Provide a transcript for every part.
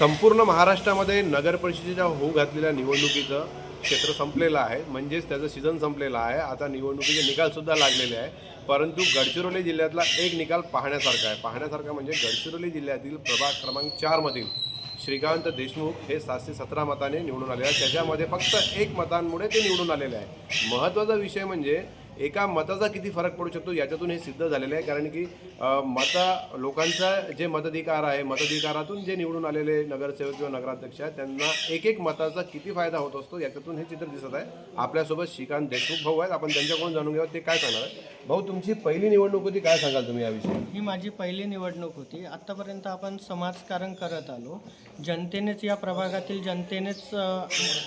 संपूर्ण महाराष्ट्रामध्ये नगर परिषदेच्या होऊ घातलेल्या निवडणुकीचं क्षेत्र संपलेलं आहे, म्हणजेच त्याचं सीझन संपलेलं आहे. आता निवडणुकीचे निकालसुद्धा लागलेले आहे. परंतु गडचिरोली जिल्ह्यातला एक निकाल पाहण्यासारखा म्हणजे गडचिरोली जिल्ह्यातील प्रभाग क्रमांक 4 मधील श्रीकांत देशमुख हे 717 मताने निवडून आलेले आहेत. त्याच्यामध्ये फक्त 1 मतांमुळे ते निवडून आलेले आहे. महत्त्वाचा विषय म्हणजे एका मताचा किती फरक पडू शकतो याच्यातून हे सिद्ध झालेलं आहे. कारण की लोकांचा जे मताधिकार आहे, मताधिकारातून जे निवडून आलेले नगरसेवक किंवा नगराध्यक्ष आहेत त्यांना एक मताचा किती फायदा होत असतो याच्यातून हे चित्र दिसत आहे. आपल्यासोबत श्रीकांत देशमुख भाऊ आहेत, आपण त्यांच्याकडून जाणून घेऊ ते काय सांगणार आहे. भाऊ, तुमची पहिली निवडणूक होती, काय सांगाल तुम्ही याविषयी? ही माझी पहिली निवडणूक होती. आत्तापर्यंत आपण समाजकारण करत आलो. जनतेनेच, या प्रभागातील जनतेनेच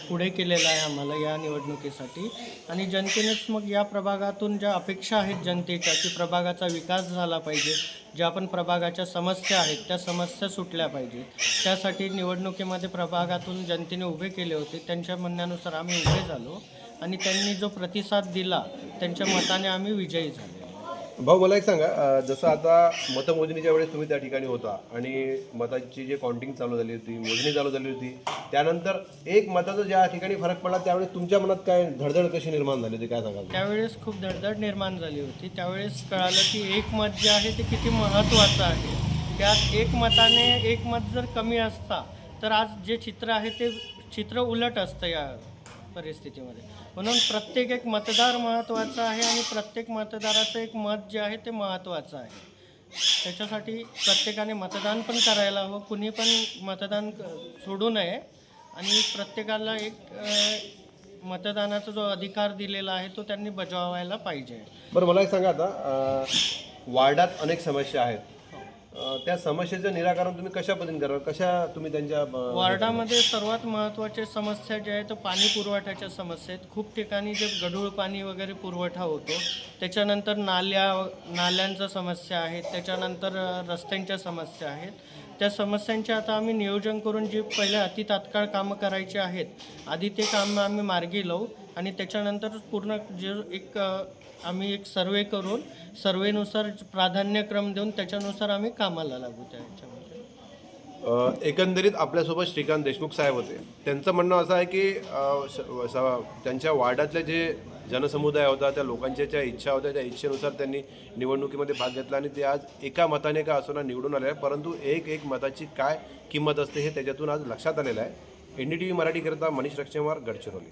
पुढे केलेलं आहे आम्हाला या निवडणुकीसाठी. आणि जनतेनेच मग या प्रभागातून ज्या अपेक्षा आहेत जनतेच्या, की प्रभागाचा विकास झाला पाहिजे, ज्या पण प्रभागाच्या समस्या आहेत त्या समस्या सुटल्या पाहिजेत, त्यासाठी निवडणुकीमध्ये प्रभागातून जनतेने उभे केले होते. त्यांच्या म्हणण्यानुसार आम्ही उभे झालो आणि त्यांनी जो प्रतिसाद दिला त्यांच्या मताने आम्ही विजयी झालो. भाऊ, मला एक सांगा, जसं आता मतमोजणीच्या वेळेस तुम्ही त्या ठिकाणी होता आणि मताची जे काउंटिंग चालू झाली होती, मोजणी चालू झाली होती, त्यानंतर एक मताचा ज्या ठिकाणी फरक पडला त्यावेळेस तुमच्या मनात काय धडधड कशी निर्माण झाली होती, काय सांगाल? त्यावेळेस खूप धडधड निर्माण झाली होती. त्यावेळेस कळालं की एक मत जे आहे ते किती महत्त्वाचं आहे. त्यात एक मत जर कमी असता तर आज जे चित्र आहे ते चित्र उलट असतं या परिस्थितीमध्ये. म्हणून प्रत्येक एक मतदार महत्त्वाचा आहे आणि प्रत्येक मतदाराचं एक मत जे आहे ते महत्त्वाचं आहे. त्याच्यासाठी प्रत्येकाने मतदान पण करायला हवं, कुणी पण मतदान सोडू नये आणि प्रत्येकाला एक मतदानाचा जो अधिकार दिलेला आहे तो त्यांनी बजावायला पाहिजे. बरं, मला एक सांगा, आता वार्डात अनेक समस्या आहेत, त्या समस्येचं निराकरण तुम्ही कशा पद्धतीने कराल, कशा तुम्ही त्यांच्या वार्डामध्ये सर्वात महत्त्वाच्या समस्या ज्या आहेत तर पाणी पुरवठ्याच्या समस्या आहेत. खूप ठिकाणी जे गढूळ पाणी वगैरे पुरवठा होतो, त्याच्यानंतर नाल्यांच्या समस्या आहेत, त्याच्यानंतर रस्त्यांच्या समस्या आहेत. त्या समस्यांचे आता आम्ही नियोजन करून जे पहिले तात्काळ कामं करायचे आहेत आधी ते कामं आम्ही मार्गी लावू आणि त्याच्यानंतर पूर्ण जे आम्ही एक सर्वे करून सर्वेनुसार प्राधान्यक्रम देऊन त्याच्यानुसार आम्ही कामाला लागू. त्याच्यामध्ये एकंदरीत आपल्यासोबत श्रीकांत देशमुख साहेब होते. त्यांचं म्हणणं असं आहे की त्यांच्या वार्डातले जे जनसमुदाय होता, त्या लोकांच्या ज्या इच्छा होत्या त्या इच्छेनुसार त्यांनी निवडणुकीमध्ये भाग घेतला आणि ते आज एका मताने का असोना निवडून आले आहे. परंतु एक मताची काय किंमत असते हे त्याच्यातून आज लक्षात आलेलं आहे. NDTV मराठीकरता मनीष रक्षेवार, गडचिरोली.